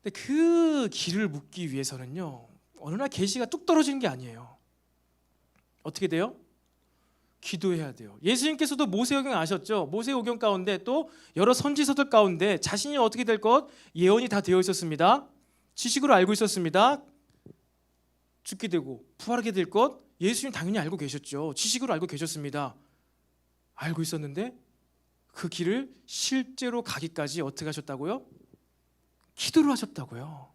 근데 그 길을 묻기 위해서는요, 어느 날 계시가 뚝 떨어지는 게 아니에요. 어떻게 돼요? 기도해야 돼요. 예수님께서도 모세오경 아셨죠? 모세오경 가운데 또 여러 선지서들 가운데 자신이 어떻게 될 것 예언이 다 되어 있었습니다. 지식으로 알고 있었습니다. 죽게 되고 부활하게 될 것 예수님 당연히 알고 계셨죠. 지식으로 알고 계셨습니다. 알고 있었는데 그 길을 실제로 가기까지 어떻게 하셨다고요? 기도를 하셨다고요.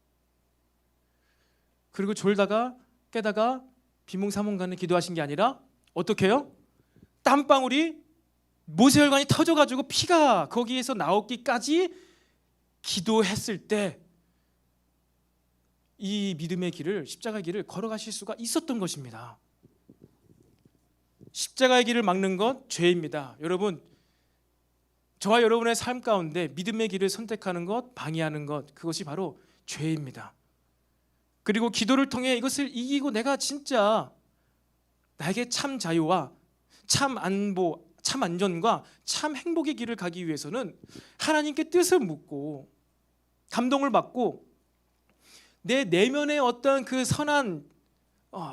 그리고 졸다가 깨다가 비몽사몽간에 기도하신 게 아니라 어떻게 해요? 땀방울이 모세혈관이 터져가지고 피가 거기에서 나오기까지 기도했을 때 이 믿음의 길을, 십자가의 길을 걸어가실 수가 있었던 것입니다. 십자가의 길을 막는 것 죄입니다. 여러분, 저와 여러분의 삶 가운데 믿음의 길을 선택하는 것, 방해하는 것, 그것이 바로 죄입니다. 그리고 기도를 통해 이것을 이기고 내가 진짜 나에게 참 자유와 참 안보, 참 안전과 참 행복의 길을 가기 위해서는 하나님께 뜻을 묻고 감동을 받고 내 내면의 어떤 그 선한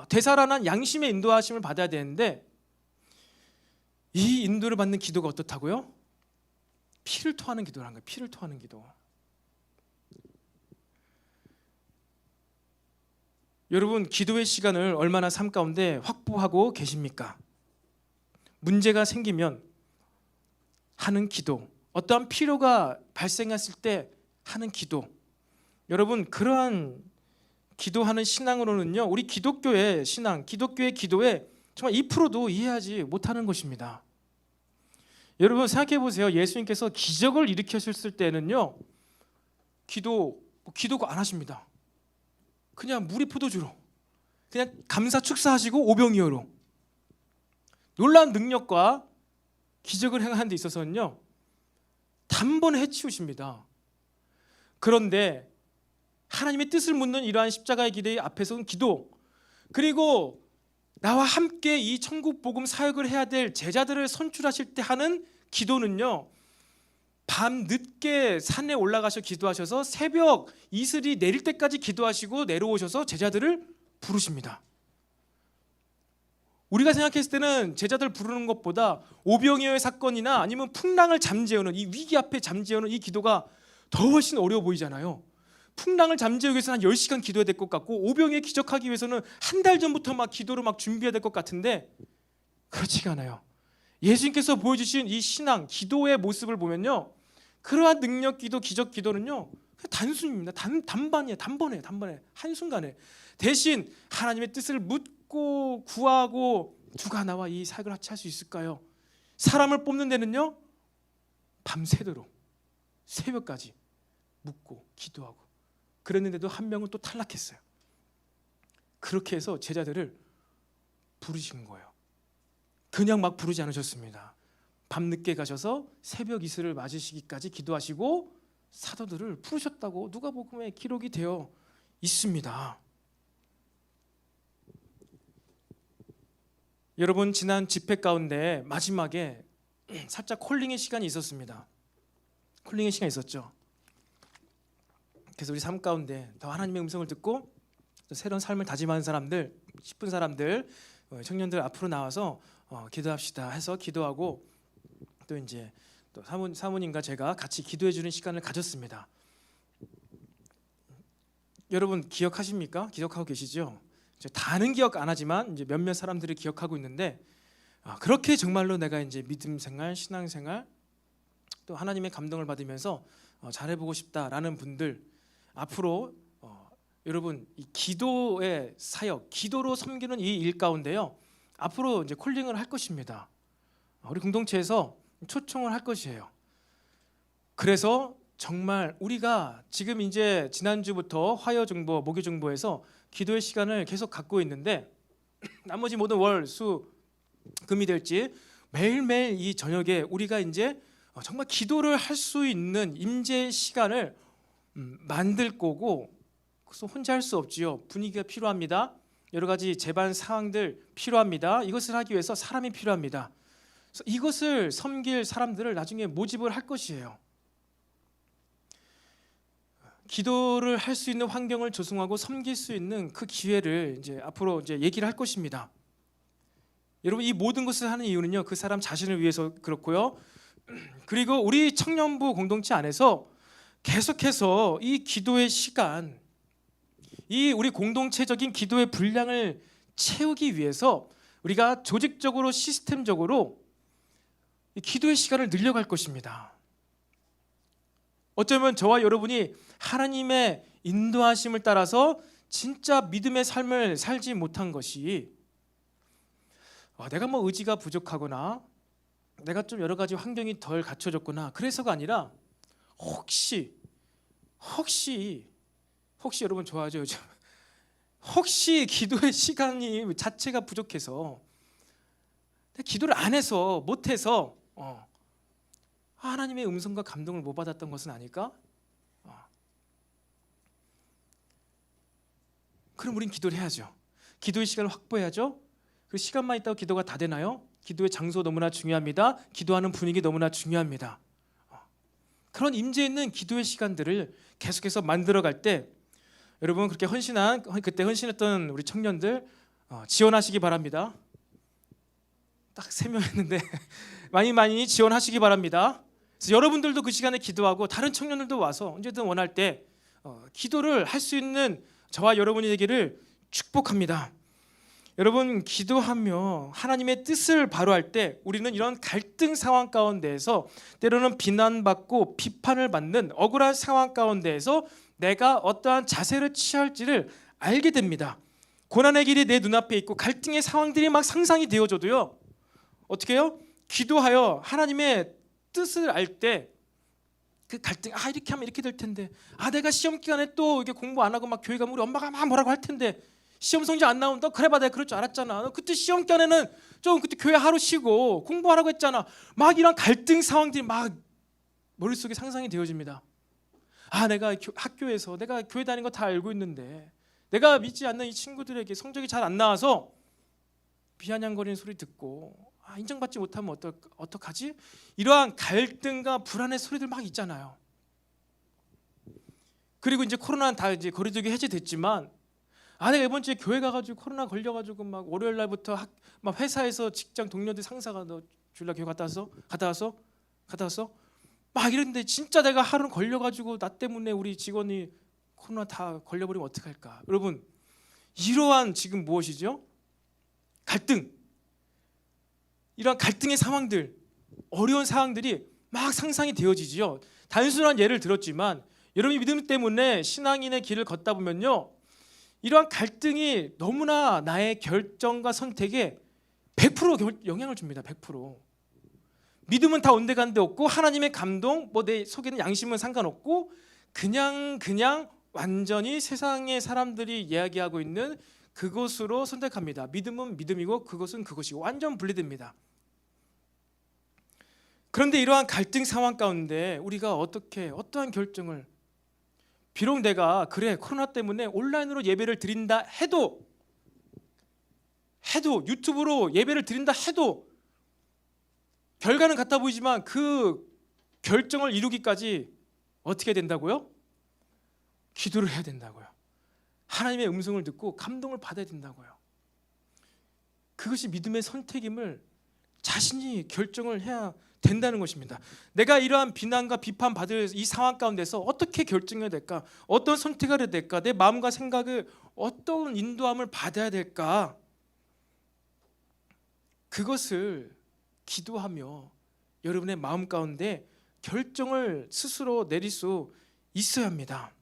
되살아난 양심의 인도하심을 받아야 되는데, 이 인도를 받는 기도가 어떻다고요? 피를 토하는 기도라는 거예요. 피를 토하는 기도. 여러분, 기도의 시간을 얼마나 삶 가운데 확보하고 계십니까? 문제가 생기면 하는 기도, 어떠한 필요가 발생했을 때 하는 기도. 여러분, 그러한 기도하는 신앙으로는요, 우리 기독교의 신앙, 기독교의 기도에 정말 2%도 이해하지 못하는 것입니다. 여러분, 생각해 보세요. 예수님께서 기적을 일으켰을 때는요, 기도가 안 하십니다. 그냥 물이 포도주로, 그냥 감사 축사하시고 오병이어로 놀라운 능력과 기적을 행하는 데 있어서는요, 단번에 해치우십니다. 그런데 하나님의 뜻을 묻는 이러한 십자가의 기대 앞에서는 기도, 그리고 나와 함께 이 천국 복음 사역을 해야 될 제자들을 선출하실 때 하는 기도는요, 밤 늦게 산에 올라가셔 기도하셔서 새벽 이슬이 내릴 때까지 기도하시고 내려오셔서 제자들을 부르십니다. 우리가 생각했을 때는 제자들 부르는 것보다 오병이어의 사건이나 아니면 풍랑을 잠재우는, 이 위기 앞에 잠재우는 이 기도가 더 훨씬 어려워 보이잖아요. 풍랑을 잠재우기 위해서 한 10시간 기도해야 될 것 같고, 오병이어 기적하기 위해서는 한 달 전부터 막 기도를 막 준비해야 될 것 같은데, 그렇지가 않아요. 예수님께서 보여주신 이 신앙, 기도의 모습을 보면요, 그러한 능력 기도, 기적 기도는요, 단순입니다. 단번에 한순간에. 대신 하나님의 뜻을 묻고 구하고 누가 나와 이 사역을 같이 할 수 있을까요? 사람을 뽑는 데는요, 밤새도록 새벽까지 묻고 기도하고 그랬는데도 한 명은 또 탈락했어요. 그렇게 해서 제자들을 부르신 거예요. 그냥 막 부르지 않으셨습니다. 밤늦게 가셔서 새벽 이슬을 맞으시기까지 기도하시고 사도들을 부르셨다고 누가복음에 기록이 되어 있습니다. 여러분, 지난 집회 가운데 마지막에 살짝 콜링의 시간이 있었습니다. 콜링의 시간이 있었죠. 그래서 우리 삶 가운데 더 하나님의 음성을 듣고 또 새로운 삶을 다짐하는 사람들, 10분 사람들, 청년들 앞으로 나와서 기도합시다 해서 기도하고, 또 이제 또 사모님과 제가 같이 기도해 주는 시간을 가졌습니다. 여러분 기억하십니까? 기억하고 계시죠? 다는 기억 안 하지만 이제 몇몇 사람들이 기억하고 있는데, 그렇게 정말로 내가 이제 믿음 생활, 신앙 생활, 또 하나님의 감동을 받으면서 잘해보고 싶다라는 분들, 앞으로 여러분 이 기도의 사역, 기도로 섬기는 이 일 가운데요, 앞으로 이제 콜링을 할 것입니다. 우리 공동체에서 초청을 할 것이에요. 그래서 정말 우리가 지금 이제 지난주부터 화요정보, 목요정보에서 기도의 시간을 계속 갖고 있는데, 나머지 모든 월, 수, 금이 될지 매일매일 이 저녁에 우리가 이제 정말 기도를 할 수 있는 임재 시간을 만들 거고, 그래서 혼자 할 수 없지요. 분위기가 필요합니다. 여러 가지 제반 사항들 필요합니다. 이것을 하기 위해서 사람이 필요합니다. 그래서 이것을 섬길 사람들을 나중에 모집을 할 것이에요. 기도를 할 수 있는 환경을 조성하고 섬길 수 있는 그 기회를 이제 앞으로 이제 얘기를 할 것입니다. 여러분, 이 모든 것을 하는 이유는요, 그 사람 자신을 위해서 그렇고요. 그리고 우리 청년부 공동체 안에서 계속해서 이 기도의 시간, 이 우리 공동체적인 기도의 분량을 채우기 위해서 우리가 조직적으로, 시스템적으로 이 기도의 시간을 늘려갈 것입니다. 어쩌면 저와 여러분이 하나님의 인도하심을 따라서 진짜 믿음의 삶을 살지 못한 것이, 내가 뭐 의지가 부족하거나 내가 좀 여러 가지 환경이 덜 갖춰졌구나, 그래서가 아니라 혹시 여러분 좋아하죠 요즘? 혹시 기도의 시간이 자체가 부족해서, 기도를 안 해서, 못해서 하나님의 음성과 감동을 못 받았던 것은 아닐까? 그럼 우린 기도를 해야죠. 기도의 시간을 확보해야죠. 그 시간만 있다고 기도가 다 되나요? 기도의 장소 너무나 중요합니다. 기도하는 분위기 너무나 중요합니다. 그런 임재 있는 기도의 시간들을 계속해서 만들어갈 때, 여러분 그렇게 그때 헌신했던 우리 청년들 지원하시기 바랍니다. 딱 3명 했는데 많이 지원하시기 바랍니다. 그래서 여러분들도 그 시간에 기도하고 다른 청년들도 와서 언제든 원할 때 기도를 할 수 있는 저와 여러분이 되기를 축복합니다. 여러분, 기도하며 하나님의 뜻을 바로할 때 우리는 이런 갈등 상황 가운데에서, 때로는 비난받고 비판을 받는 억울한 상황 가운데에서 내가 어떠한 자세를 취할지를 알게 됩니다. 고난의 길이 내 눈앞에 있고 갈등의 상황들이 막 상상이 되어져도요, 어떻게 해요? 기도하여 하나님의 뜻을 알 때 그 갈등, 이렇게 하면 이렇게 될 텐데, 내가 시험 기간에 또 이게 공부 안 하고 막 교회 가면 우리 엄마가 막 뭐라고 할 텐데, 시험 성적 안 나온다? 그래 봐, 내가 그럴 줄 알았잖아. 너 그때 시험 기간에는 좀 그때 교회 하루 쉬고 공부하라고 했잖아. 막 이런 갈등 상황들이 막 머릿속에 상상이 되어집니다. 내가 학교에서 내가 교회 다니는 거 다 알고 있는데, 내가 믿지 않는 이 친구들에게 성적이 잘 안 나와서 비아냥거리는 소리 듣고 인정받지 못하면 어떡하지? 이러한 갈등과 불안의 소리들 막 있잖아요. 그리고 이제 코로나는 다 이제 거리두기 해제됐지만, 내가 이번 주에 교회 가가지고 코로나 걸려가지고 막 월요일 날부터 막 회사에서 직장 동료들 상사가 너 주일날 교회 갔다 왔어? 막 이랬는데 진짜 내가 하루 걸려가지고 나 때문에 우리 직원이 코로나 다 걸려버리면 어떡할까? 여러분, 이러한 지금 무엇이죠? 갈등. 이러한 갈등의 상황들, 어려운 상황들이 막 상상이 되어지지요. 단순한 예를 들었지만 여러분이 믿음 때문에 신앙인의 길을 걷다 보면요, 이러한 갈등이 너무나 나의 결정과 선택에 100% 영향을 줍니다. 100%. 믿음은 다 온데간데 없고, 하나님의 감동, 내 속에는 양심은 상관없고, 그냥 완전히 세상의 사람들이 이야기하고 있는 그것으로 선택합니다. 믿음은 믿음이고 그것은 그것이고 완전 분리됩니다. 그런데 이러한 갈등 상황 가운데 우리가 어떠한 결정을, 비록 내가 코로나 때문에 온라인으로 예배를 드린다 해도, 유튜브로 예배를 드린다 해도 결과는 같아 보이지만 그 결정을 이루기까지 어떻게 된다고요? 기도를 해야 된다고요. 하나님의 음성을 듣고 감동을 받아야 된다고요. 그것이 믿음의 선택임을 자신이 결정을 해야 된다는 것입니다. 내가 이러한 비난과 비판받을 이 상황 가운데서 어떻게 결정해야 될까? 어떤 선택을 해야 될까? 내 마음과 생각을 어떤 인도함을 받아야 될까? 그것을 기도하며 여러분의 마음 가운데 결정을 스스로 내릴 수 있어야 합니다.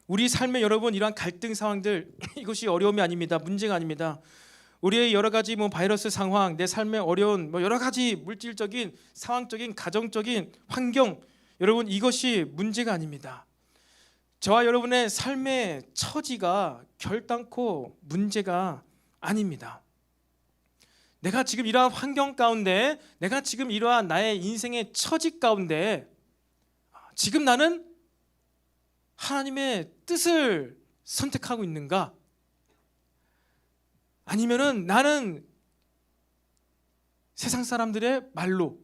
우리 삶의 여러분 이러한 갈등 상황들 이것이 어려움이 아닙니다. 문제가 아닙니다. 우리의 여러 가지 바이러스 상황, 내 삶의 어려운 여러 가지 물질적인, 상황적인, 가정적인 환경, 여러분 이것이 문제가 아닙니다. 저와 여러분의 삶의 처지가 결단코 문제가 아닙니다. 내가 지금 이러한 환경 가운데, 내가 지금 이러한 나의 인생의 처지 가운데 지금 나는 하나님의 뜻을 선택하고 있는가? 아니면은 나는 세상 사람들의 말로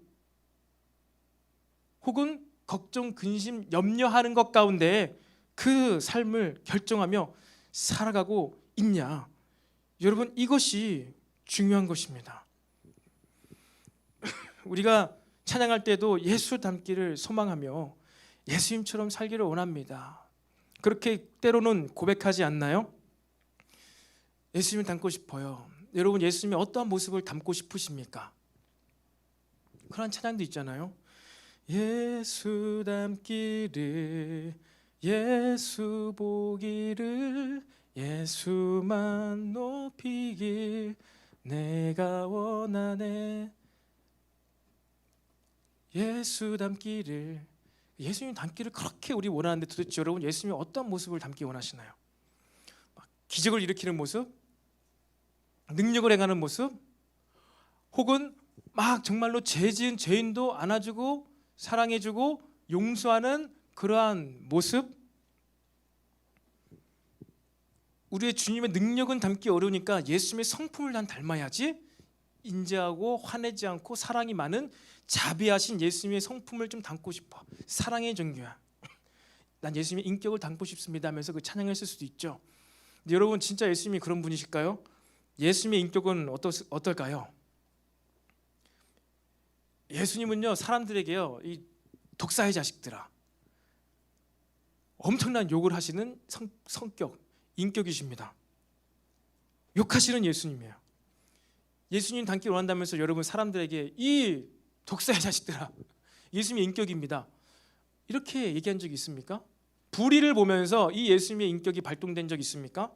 혹은 걱정, 근심, 염려하는 것 가운데 그 삶을 결정하며 살아가고 있냐? 여러분 이것이 중요한 것입니다. 우리가 찬양할 때도 예수 닮기를 소망하며 예수님처럼 살기를 원합니다. 그렇게 때로는 고백하지 않나요? 예수님을 닮고 싶어요. 여러분 예수님이 어떠한 모습을 닮고 싶으십니까? 그런 찬양도 있잖아요. 예수 닮기를, 예수 보기를, 예수만 높이길 내가 원하네. 예수 닮기를, 예수님 닮기를 그렇게 우리 원하는데 도대체 여러분 예수님이 어떤 모습을 닮기 원하시나요? 기적을 일으키는 모습? 능력을 행하는 모습? 혹은 막 정말로 죄 지은 죄인도 안아주고 사랑해주고 용서하는 그러한 모습? 우리의 주님의 능력은 닮기 어려우니까 예수님의 성품을 난 닮아야지. 인자하고 화내지 않고 사랑이 많은 자비하신 예수님의 성품을 좀 닮고 싶어. 사랑의 종교야. 난 예수님의 인격을 닮고 싶습니다 하면서 그 찬양을 했을 수도 있죠. 근데 여러분 진짜 예수님이 그런 분이실까요? 예수님의 인격은 어떨까요? 예수님은요 사람들에게요 이 독사의 자식들아 엄청난 욕을 하시는 성격, 인격이십니다. 욕하시는 예수님이에요. 예수님 닮기를 원한다면서 여러분 사람들에게 이 독사의 자식들아, 예수님의 인격입니다 이렇게 얘기한 적이 있습니까? 불의를 보면서 이 예수님의 인격이 발동된 적이 있습니까?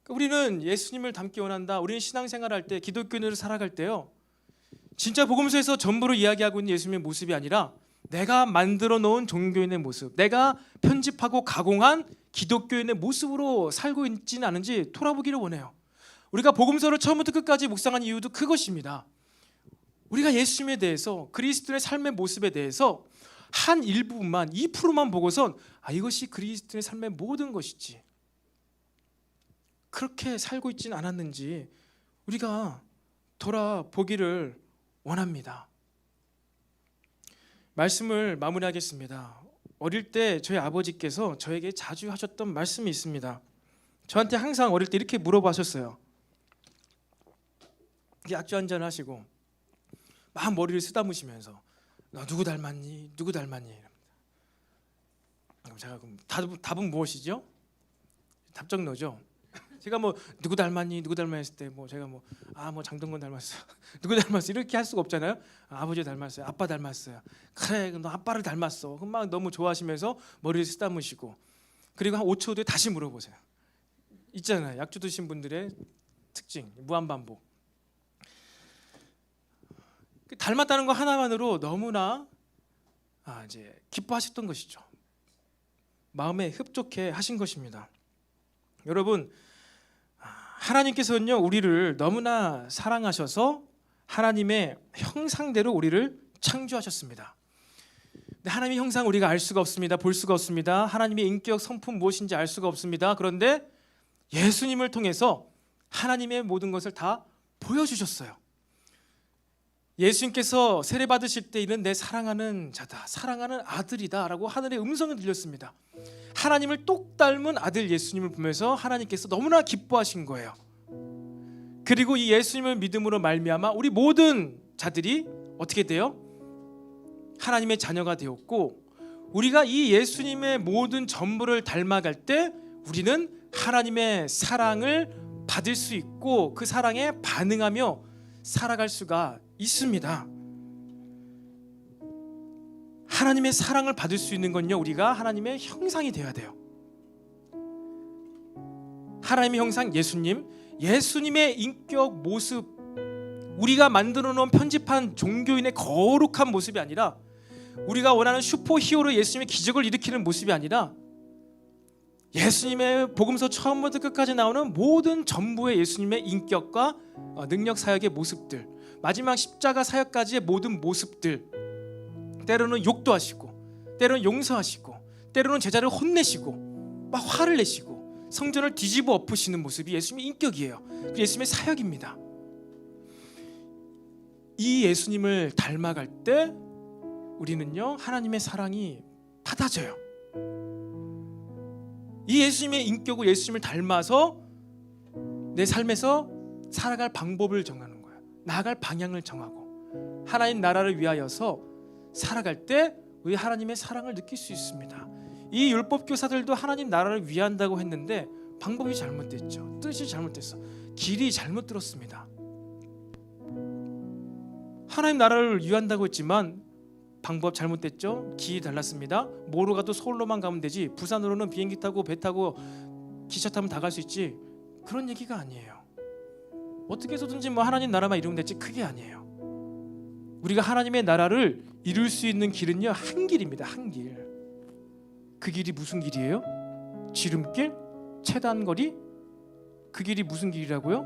우리는 예수님을 닮기 원한다. 우리는 신앙생활할 때, 기독교인으로 살아갈 때요 진짜 복음서에서 전부로 이야기하고 있는 예수님의 모습이 아니라 내가 만들어 놓은 종교인의 모습, 내가 편집하고 가공한 기독교인의 모습으로 살고 있지는 않은지 돌아보기를 원해요. 우리가 복음서를 처음부터 끝까지 묵상한 이유도 그것입니다. 우리가 예수님에 대해서, 그리스도의 삶의 모습에 대해서 한 일부분만, 2%만 보고선 이것이 그리스도의 삶의 모든 것이지, 그렇게 살고 있지는 않았는지 우리가 돌아보기를 원합니다. 말씀을 마무리하겠습니다. 어릴 때 저희 아버지께서 저에게 자주 하셨던 말씀이 있습니다. 저한테 항상 어릴 때 이렇게 물어보셨어요. 약주 한잔 하시고 막 머리를 쓰다무시면서 너 누구 닮았니? 누구 닮았니? 그럼 제가 그럼 답은 무엇이죠? 답정너죠. 제가 누구 닮았니? 누구 닮았니 했을 때 제가 장동건 닮았어. 누구 닮았어? 이렇게 할 수가 없잖아요. 아버지 닮았어요. 아빠 닮았어요. 그래, 너 아빠를 닮았어. 그럼 막 너무 좋아하시면서 머리를 쓰다무시고 그리고 한 5초 뒤에 다시 물어보세요. 있잖아요. 약주 드신 분들의 특징, 무한반복. 닮았다는 거 하나만으로 너무나 이제 기뻐하셨던 것이죠. 마음에 흡족해 하신 것입니다. 여러분, 하나님께서는요 우리를 너무나 사랑하셔서 하나님의 형상대로 우리를 창조하셨습니다. 근데 하나님의 형상 우리가 알 수가 없습니다. 볼 수가 없습니다. 하나님의 인격, 성품 무엇인지 알 수가 없습니다. 그런데 예수님을 통해서 하나님의 모든 것을 다 보여주셨어요. 예수님께서 세례 받으실 때 이는 내 사랑하는 자다, 사랑하는 아들이다 라고 하늘의 음성이 들렸습니다. 하나님을 똑 닮은 아들 예수님을 보면서 하나님께서 너무나 기뻐하신 거예요. 그리고 이 예수님을 믿음으로 말미암아 우리 모든 자들이 어떻게 돼요? 하나님의 자녀가 되었고, 우리가 이 예수님의 모든 전부를 닮아갈 때 우리는 하나님의 사랑을 받을 수 있고 그 사랑에 반응하며 살아갈 수가 있습니다. 하나님의 사랑을 받을 수 있는 건요, 우리가 하나님의 형상이 되어야 돼요. 하나님의 형상 예수님의 인격 모습, 우리가 만들어 놓은 편집한 종교인의 거룩한 모습이 아니라, 우리가 원하는 슈퍼히어로 예수님의 기적을 일으키는 모습이 아니라, 예수님의 복음서 처음부터 끝까지 나오는 모든 전부의 예수님의 인격과 능력 사역의 모습들, 마지막 십자가 사역까지의 모든 모습들, 때로는 욕도 하시고 때로는 용서하시고 때로는 제자를 혼내시고 막 화를 내시고 성전을 뒤집어 엎으시는 모습이 예수님의 인격이에요. 예수님의 사역입니다. 이 예수님을 닮아갈 때 우리는요, 하나님의 사랑이 받아져요. 이 예수님의 인격을, 예수님을 닮아서 내 삶에서 살아갈 방법을 정하는 거예요. 나아갈 방향을 정하고 하나님 나라를 위하여서 살아갈 때 우리 하나님의 사랑을 느낄 수 있습니다. 이 율법 교사들도 하나님 나라를 위한다고 했는데 방법이 잘못됐죠. 뜻이 잘못됐어. 길이 잘못 들었습니다. 하나님 나라를 위한다고 했지만 방법 잘못됐죠. 길이 달랐습니다. 뭐로 가도 서울로만 가면 되지, 부산으로는 비행기 타고 배 타고 기차 타면 다 갈 수 있지, 그런 얘기가 아니에요. 어떻게 해서든지 뭐 하나님 나라만 이루면 됐지, 그게 아니에요. 우리가 하나님의 나라를 이룰 수 있는 길은요, 한 길입니다. 한 길. 그 길이 무슨 길이에요? 지름길? 채단거리? 그 길이 무슨 길이라고요?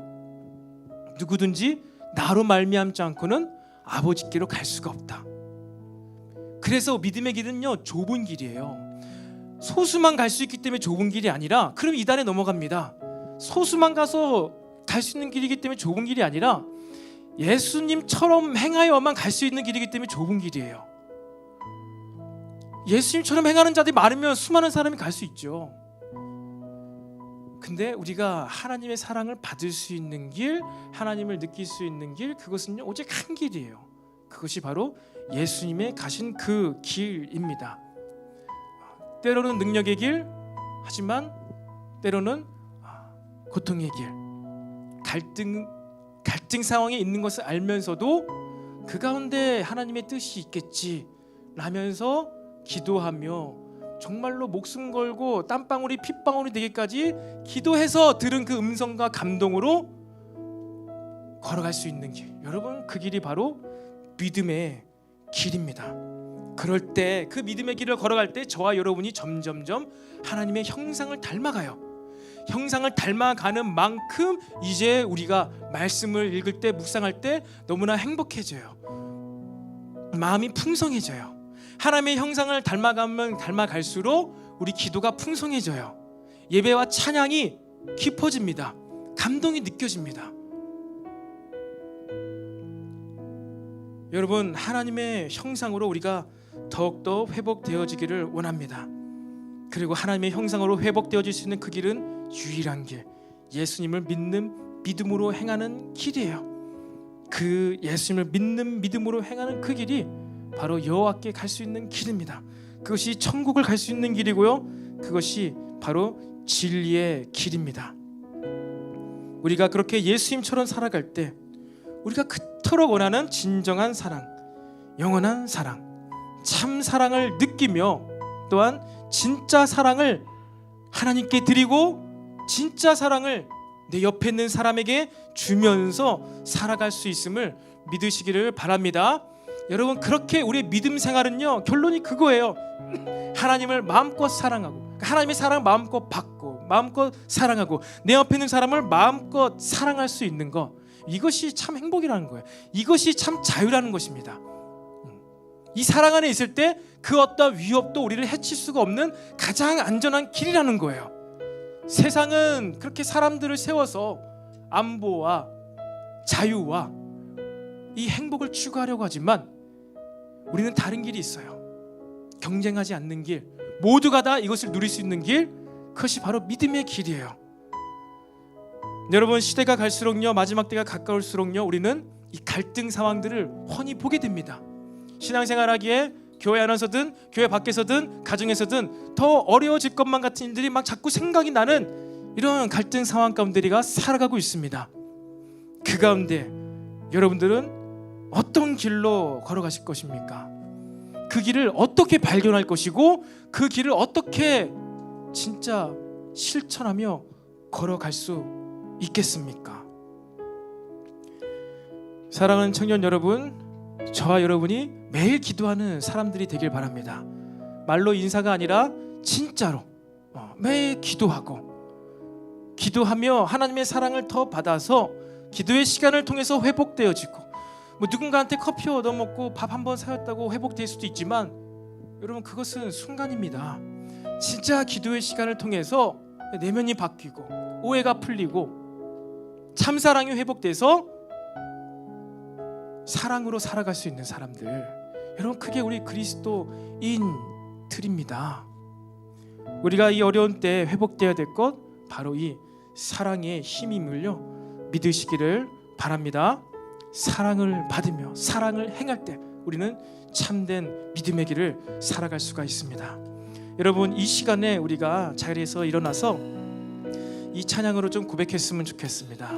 누구든지 나로 말미암지 않고는 아버지께로 갈 수가 없다. 그래서 믿음의 길은요, 좁은 길이에요. 소수만 갈 수 있기 때문에 좁은 길이 아니라, 그럼 이단에 넘어갑니다. 소수만 가서 갈 수 있는 길이기 때문에 좁은 길이 아니라 예수님처럼 행하여만 갈 수 있는 길이기 때문에 좁은 길이에요. 예수님처럼 행하는 자들이 많으면 수많은 사람이 갈 수 있죠. 근데 우리가 하나님의 사랑을 받을 수 있는 길, 하나님을 느낄 수 있는 길, 그것은요, 오직 한 길이에요. 그것이 바로 예수님의 가신 그 길입니다. 때로는 능력의 길, 하지만 때로는 고통의 길, 갈등 상황에 있는 것을 알면서도 그 가운데 하나님의 뜻이 있겠지 라면서 기도하며 정말로 목숨 걸고 땀방울이 핏방울이 되기까지 기도해서 들은 그 음성과 감동으로 걸어갈 수 있는 길, 여러분, 그 길이 바로 믿음의 길입니다. 그럴 때, 그 믿음의 길을 걸어갈 때 저와 여러분이 점점점 하나님의 형상을 닮아가요. 형상을 닮아가는 만큼 이제 우리가 말씀을 읽을 때, 묵상할 때 너무나 행복해져요. 마음이 풍성해져요. 하나님의 형상을 닮아가면 닮아갈수록 우리 기도가 풍성해져요. 예배와 찬양이 깊어집니다. 감동이 느껴집니다. 여러분, 하나님의 형상으로 우리가 더욱더 회복되어지기를 원합니다. 그리고 하나님의 형상으로 회복되어질 수 있는 그 길은 유일한 길, 예수님을 믿는 믿음으로 행하는 길이에요. 그 예수님을 믿는 믿음으로 행하는 그 길이 바로 여호와께 갈 수 있는 길입니다. 그것이 천국을 갈 수 있는 길이고요, 그것이 바로 진리의 길입니다. 우리가 그렇게 예수님처럼 살아갈 때 우리가 그토록 원하는 진정한 사랑, 영원한 사랑, 참 사랑을 느끼며 또한 진짜 사랑을 하나님께 드리고 진짜 사랑을 내 옆에 있는 사람에게 주면서 살아갈 수 있음을 믿으시기를 바랍니다. 여러분, 그렇게 우리의 믿음 생활은요, 결론이 그거예요. 하나님을 마음껏 사랑하고, 하나님의 사랑을 마음껏 받고, 마음껏 사랑하고, 내 옆에 있는 사람을 마음껏 사랑할 수 있는 것, 이것이 참 행복이라는 거예요. 이것이 참 자유라는 것입니다. 이 사랑 안에 있을 때 그 어떤 위협도 우리를 해칠 수가 없는 가장 안전한 길이라는 거예요. 세상은 그렇게 사람들을 세워서 안보와 자유와 이 행복을 추구하려고 하지만 우리는 다른 길이 있어요. 경쟁하지 않는 길, 모두가 다 이것을 누릴 수 있는 길, 그것이 바로 믿음의 길이에요. 여러분, 시대가 갈수록요, 마지막 때가 가까울수록요, 우리는 이 갈등 상황들을 훤히 보게 됩니다. 신앙생활하기에 교회 안에서든 교회 밖에서든 가정에서든 더 어려워질 것만 같은 일들이 막 자꾸 생각이 나는 이런 갈등 상황 가운데 우리가 살아가고 있습니다. 그 가운데 여러분들은 어떤 길로 걸어가실 것입니까? 그 길을 어떻게 발견할 것이고 그 길을 어떻게 진짜 실천하며 걸어갈 수 있겠습니까? 사랑하는 청년 여러분, 저와 여러분이 매일 기도하는 사람들이 되길 바랍니다. 말로 인사가 아니라 진짜로 매일 기도하며 하나님의 사랑을 더 받아서 기도의 시간을 통해서 회복되어지고, 뭐 누군가한테 커피 얻어먹고 밥 한 번 사였다고 회복될 수도 있지만 여러분, 그것은 순간입니다. 진짜 기도의 시간을 통해서 내면이 바뀌고 오해가 풀리고 참사랑이 회복돼서 사랑으로 살아갈 수 있는 사람들, 여러분, 그게 우리 그리스도인들입니다. 우리가 이 어려운 때 회복되어야 될 것, 바로 이 사랑의 힘임을요 믿으시기를 바랍니다. 사랑을 받으며 사랑을 행할 때 우리는 참된 믿음의 길을 살아갈 수가 있습니다. 여러분, 이 시간에 우리가 자리에서 일어나서 이 찬양으로 좀 고백했으면 좋겠습니다.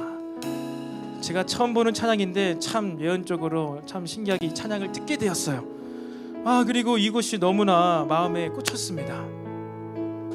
제가 처음 보는 찬양인데 참 예언적으로 참 신기하게 이 찬양을 듣게 되었어요. 그리고 이곳이 너무나 마음에 꽂혔습니다.